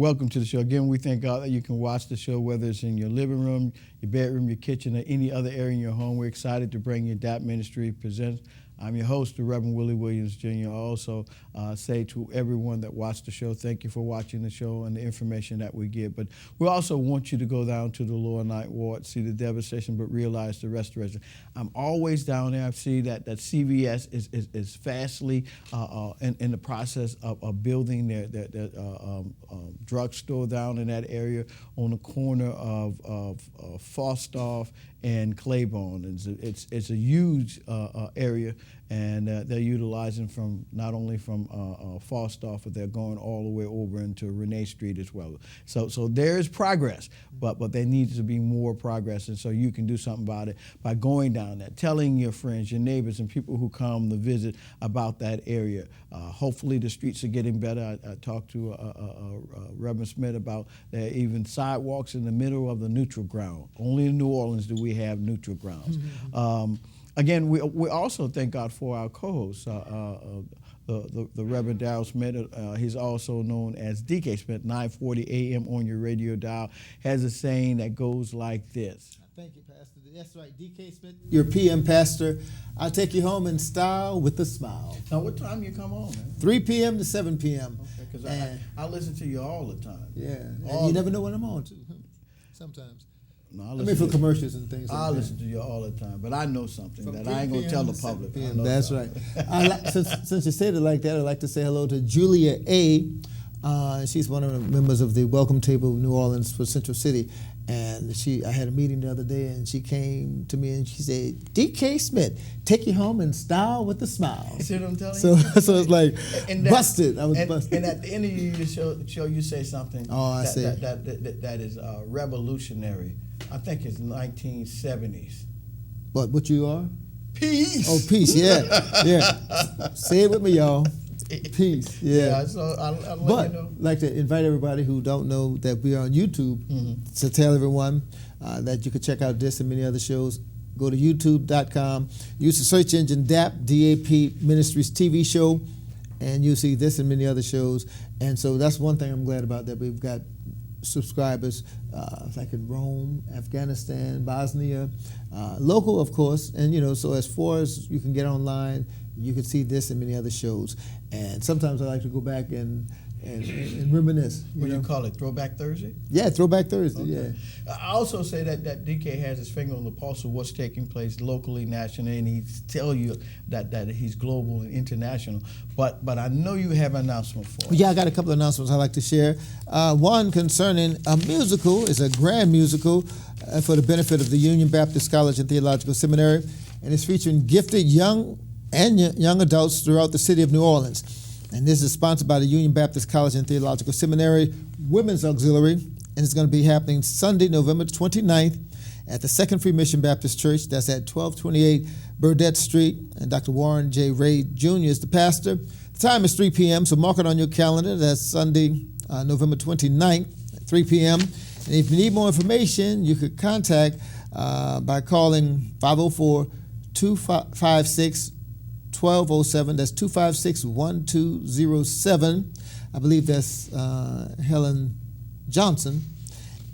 welcome to the show. Again, we thank God that you can watch the show, whether it's in your living room, your bedroom, your kitchen, or any other area in your home. We're excited to bring you DAP Ministry Presents. I'm your host, the Reverend Willie Williams, Jr. I also say to everyone that watched the show, thank you for watching the show and the information that we give. But we also want you to go down to the Lower Ninth Ward, see the devastation, but realize the restoration. I'm always down there. I see that CVS is fastly in the process of building their drugstore down in that area on the corner of Falstaff and Claiborne. It's a huge area, and they're utilizing from not only from Falstaff, but they're going all the way over into Renee Street as well. So there is progress, but there needs to be more progress, and so you can do something about it by going down there, telling your friends, your neighbors, and people who come to visit about that area. Hopefully the streets are getting better. I talked to Reverend Smith about there are even sidewalks in the middle of the neutral ground. Only in New Orleans do we have neutral grounds. Mm-hmm. Again, we also thank God for our co-host, the Reverend Darrell Smith. He's also known as DK Smith, 9:40 a.m. on your radio dial, has a saying that goes like this. Thank you, Pastor. That's right, DK Smith, your PM pastor. I'll take you home in style with a smile. Now, what time you come home, man? 3 p.m. to 7 p.m. Okay, because I listen to you all the time. Yeah, and you never know when I'm on, too, sometimes. No, I mean, for commercials and things like that. I listen to you all the time, but I know something that I ain't going to tell the public. That's right. Since you said it like that, I'd like to say hello to Julia A. She's one of the members of the Welcome Table of New Orleans for Central City. And I had a meeting the other day, and she came to me and she said, DK Smith, take you home in style with a smile. See what I'm telling you? So it's like busted. I was busted. And at the end of your show, you say something that is revolutionary. I think it's 1970s. What you are? Peace. Oh, peace, yeah. Yeah. Say it with me, y'all. Peace, yeah. So I'll let you know. I'd like to invite everybody who don't know that we are on YouTube to tell everyone that you can check out this and many other shows. Go to youtube.com, use the search engine DAP, D-A-P, Ministries TV Show, and you'll see this and many other shows. And so that's one thing I'm glad about, that we've got subscribers like in Rome, Afghanistan, Bosnia, local, of course. And, so as far as you can get online, you can see this and many other shows. And sometimes I like to go back and reminisce. What do you call it, Throwback Thursday? Yeah, Throwback Thursday, okay. Yeah. I also say that DK has his finger on the pulse of what's taking place locally, nationally, and he tell you that he's global and international. But I know you have an announcement for us. Yeah, I got a couple of announcements I'd like to share. One concerning a musical. It's a grand musical for the benefit of the Union Baptist College and Theological Seminary, and it's featuring gifted young adults throughout the city of New Orleans. And this is sponsored by the Union Baptist College and Theological Seminary Women's Auxiliary, and it's going to be happening Sunday, November 29th at the Second Free Mission Baptist Church. That's at 1228 Burdett Street, and Dr. Warren J. Ray Jr. is the pastor. The time is 3 p.m., so mark it on your calendar. That's Sunday, November 29th at 3 p.m. And if you need more information, you could contact by calling 504-256-1207. That's 256-1207. I believe that's Helen Johnson.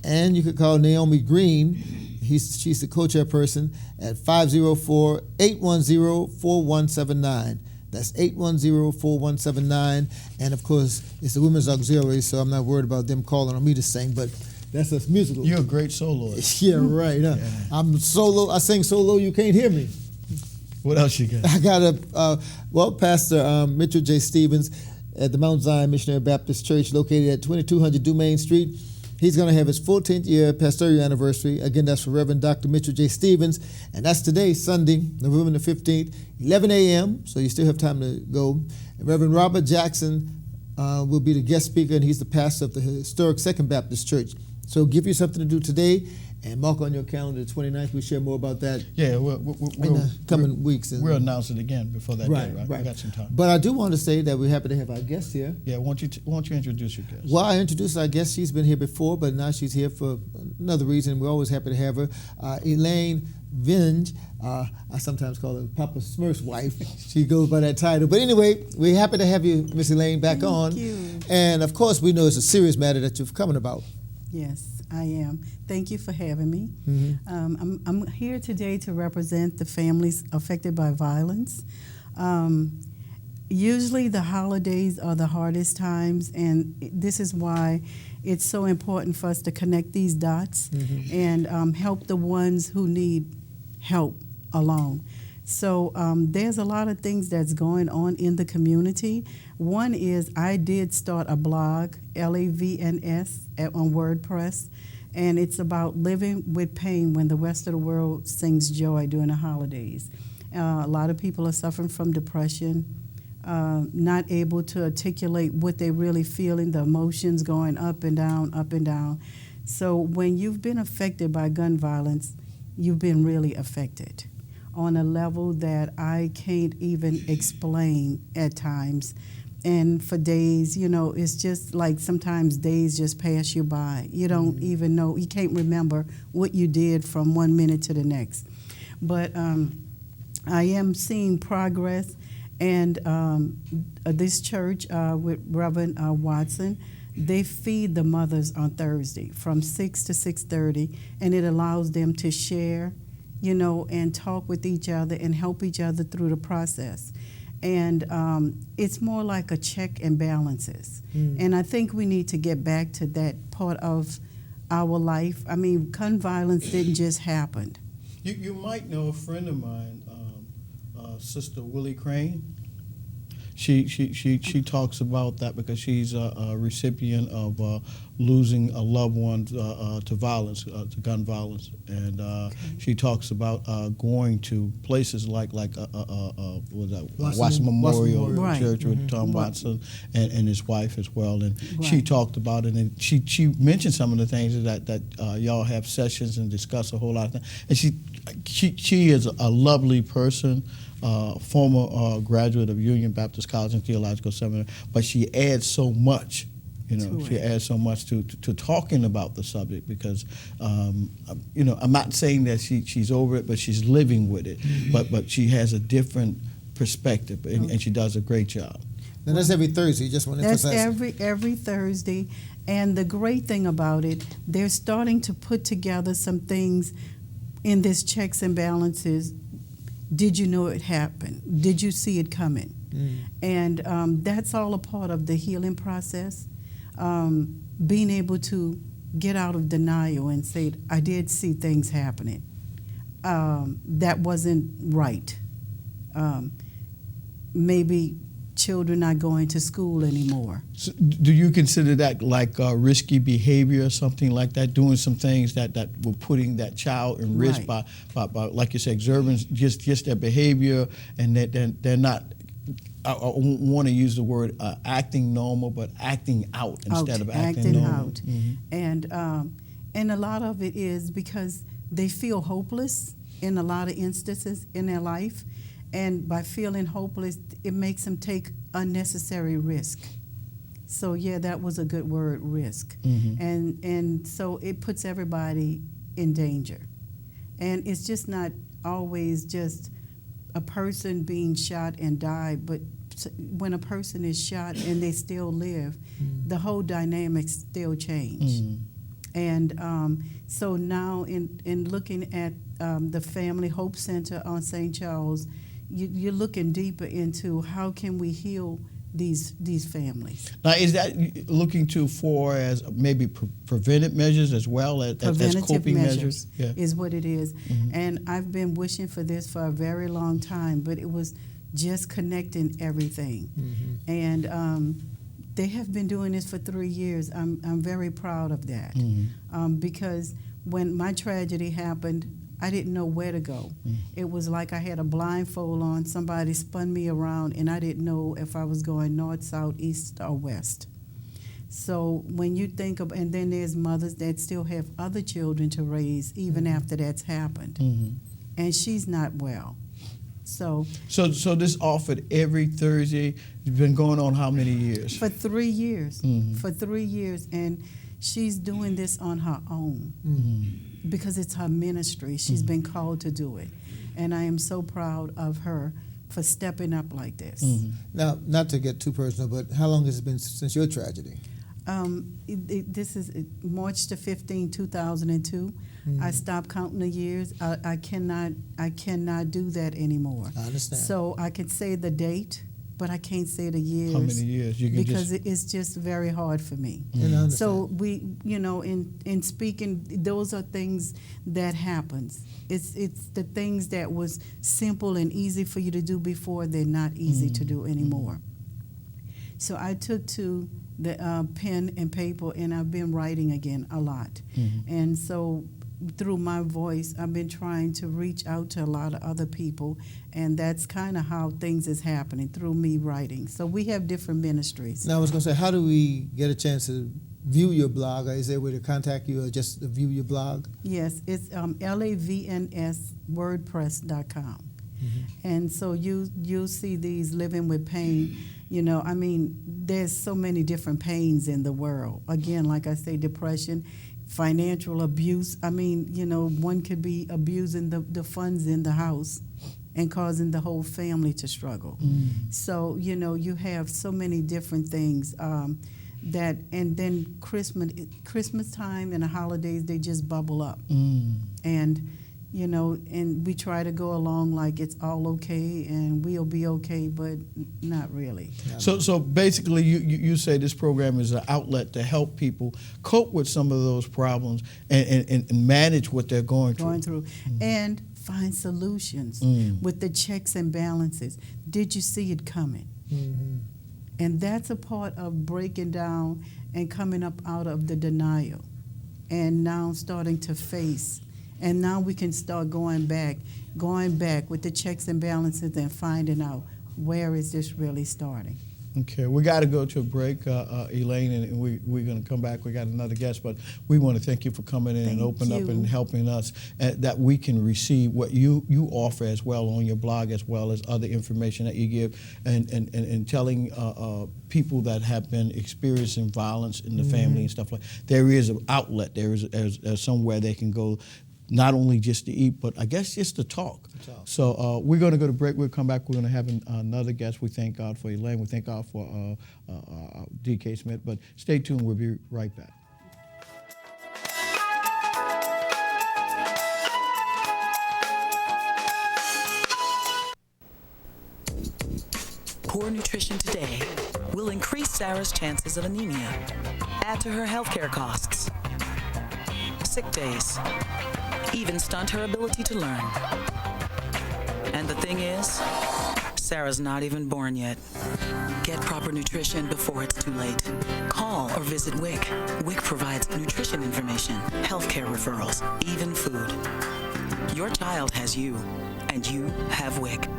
And you could call Naomi Green. She's the co-chairperson at 504-810-4179. That's 810-4179. And of course, it's the Women's Auxiliary, so I'm not worried about them calling on me to sing, but that's a musical. You're a great soloist. Yeah, right. Yeah. I'm solo. I sing solo. You can't hear me. What else you got? I got Pastor Mitchell J. Stevens at the Mount Zion Missionary Baptist Church located at 2200 Dumaine Street. He's going to have his 14th year pastoral anniversary. Again, that's for Reverend Dr. Mitchell J. Stevens. And that's today, Sunday, November the 15th, 11 a.m., so you still have time to go. And Reverend Robert Jackson will be the guest speaker, and he's the pastor of the historic Second Baptist Church. So give you something to do today, and mark on your calendar the 29th. We'll share more about that in the coming weeks. We'll announce it again before that day, right? We got some time. But I do want to say that we're happy to have our guest here. Yeah, why don't you introduce your guest? Well, I introduced our guest. She's been here before, but now she's here for another reason. We're always happy to have her. Elaine Vigne. I sometimes call her Papa Smurf's wife. She goes by that title. But anyway, we're happy to have you, Miss Elaine, back on. Thank you. And of course, we know it's a serious matter that you're coming about. Yes, I am. Thank you for having me. Mm-hmm. I'm here today to represent the families affected by violence. Usually the holidays are the hardest times, and this is why it's so important for us to connect these dots and help the ones who need help along. So there's a lot of things that's going on in the community. One is I did start a blog, LAVNS, on WordPress, and it's about living with pain when the rest of the world sings joy during the holidays. A lot of people are suffering from depression, not able to articulate what they're really feeling, the emotions going up and down, up and down. So when you've been affected by gun violence, you've been really affected on a level that I can't even explain at times. And for days, you know, it's just like sometimes days just pass you by. You don't even know, you can't remember what you did from one minute to the next. But I am seeing progress, and this church with Reverend Watson, they feed the mothers on Thursday from 6 to 6:30, and it allows them to share, you know, and talk with each other and help each other through the process. And it's more like a check and balances. And I think we need to get back to that part of our life. I mean, gun violence didn't just happen. You might know a friend of mine, Sister Willie Crane. She talks about that because she's a recipient of losing a loved one to violence, to gun violence, and she talks about going to places like Watson Memorial Right. Church with Tom Watson and his wife as well, and she talked about it, and she mentioned some of the things that y'all have sessions and discuss a whole lot of things, and she is a lovely person. Former graduate of Union Baptist College and Theological Seminary, but she adds so much, you know, she adds so much to talking about the subject because, you know, I'm not saying that she's over it, but she's living with it, but she has a different perspective, and she does a great job. Now that's every Thursday. You just want to emphasize. That's every Thursday, and the great thing about it, they're starting to put together some things in this checks and balances. Did you know it happened? Did you see it coming? And that's all a part of the healing process. Being able to get out of denial and say, I did see things happening. That wasn't right. Maybe children not going to school anymore. So do you consider that like risky behavior or something like that, doing some things that were putting that child in risk by like you said, observing just their behavior, and that they're not, I want to use the word acting normal, but acting out instead of acting normal. Out. And a lot of it is because they feel hopeless in a lot of instances in their life. And by feeling hopeless, it makes them take unnecessary risk. So yeah, that was a good word, risk. And so it puts everybody in danger. And it's just not always just a person being shot and died, but when a person is shot and they still live, the whole dynamics still change. And so now in looking at the Family Hope Center on St. Charles, you're looking deeper into how can we heal these families. Now, is that looking for as maybe preventive measures as well as coping measures? Yeah. Is what it is. And I've been wishing for this for a very long time, but it was just connecting everything. And they have been doing this for 3 years. I'm very proud of that because when my tragedy happened, I didn't know where to go. It was like I had a blindfold on, somebody spun me around, and I didn't know if I was going north, south, east, or west. So when you think of, and then there's mothers that still have other children to raise even after that's happened. And she's not well. So this offered every Thursday. It's been going on how many years? For 3 years. For 3 years. And she's doing this on her own because it's her ministry. She's been called to do it. And I am so proud of her for stepping up like this. Now, not to get too personal, but how long has it been since your tragedy? This is March the 15th, 2002. I stopped counting the years. I cannot do that anymore. I understand. So I can say the date, but I can't say the years. How many years? You can because it's just very hard for me. And I understand. So we, in speaking, those are things that happens. It's the things that was simple and easy for you to do before, they're not easy to do anymore. So I took to the pen and paper, and I've been writing again a lot. And so through my voice, I've been trying to reach out to a lot of other people, and that's kind of how things is happening, through me writing. So we have different ministries. Now, I was going to say, how do we get a chance to view your blog? Is there a way to contact you or just to view your blog? Yes, it's lavnswordpress.com. And so you'll see these living with pain. There's so many different pains in the world. Again, like I say, depression, financial abuse. One could be abusing the funds in the house and causing the whole family to struggle. So, you have so many different things and then Christmas time and the holidays, they just bubble up. And we try to go along like it's all okay and we'll be okay, but not really. So basically, you say this program is an outlet to help people cope with some of those problems and manage what they're going through. And find solutions with the checks and balances. Did you see it coming? And that's a part of breaking down and coming up out of the denial and now starting to face. And now we can start going back with the checks and balances and finding out where is this really starting. Okay, we got to go to a break, Elaine, and we're going to come back. We got another guest, but we want to thank you for coming in and opening up and helping us that we can receive what you offer as well on your blog, as well as other information that you give, and telling people that have been experiencing violence in the family and stuff like that. There is an outlet. There's somewhere they can go, not only just to eat, but I guess just to talk. So we're going to go to break. We'll come back. We're going to have another guest. We thank God for Elaine. We thank God for D.K. Smith. But stay tuned. We'll be right back. Poor nutrition today will increase Sarah's chances of anemia, add to her healthcare costs, sick days, even stunt her ability to learn. And the thing is, Sarah's not even born yet. Get proper nutrition before it's too late. Call or visit WIC. WIC provides nutrition information, healthcare referrals, even food. Your child has you, and you have WIC.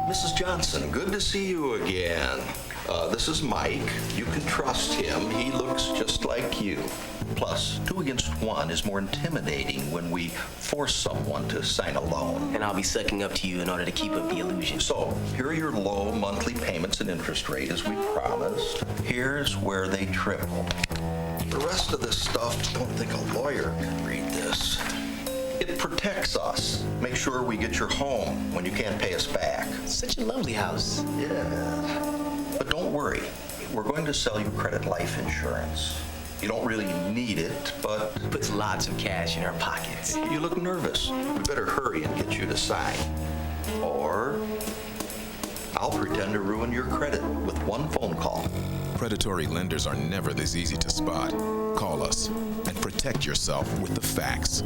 Mrs. Johnson, good to see you again. This is Mike. You can trust him. He looks just like you. Plus, 2 against 1 is more intimidating when we force someone to sign a loan. And I'll be sucking up to you in order to keep up the illusion. So, here are your low monthly payments and interest rate as we promised. Here's where they triple. The rest of this stuff, don't think a lawyer can read this. It protects us. Make sure we get your home when you can't pay us back. Such a lovely house. Yeah. But don't worry. We're going to sell you credit life insurance. You don't really need it, but... Puts lots of cash in our pockets. You look nervous. We better hurry and get you to sign. Or I'll pretend to ruin your credit with one phone call. Predatory lenders are never this easy to spot. Call us and protect yourself with the facts.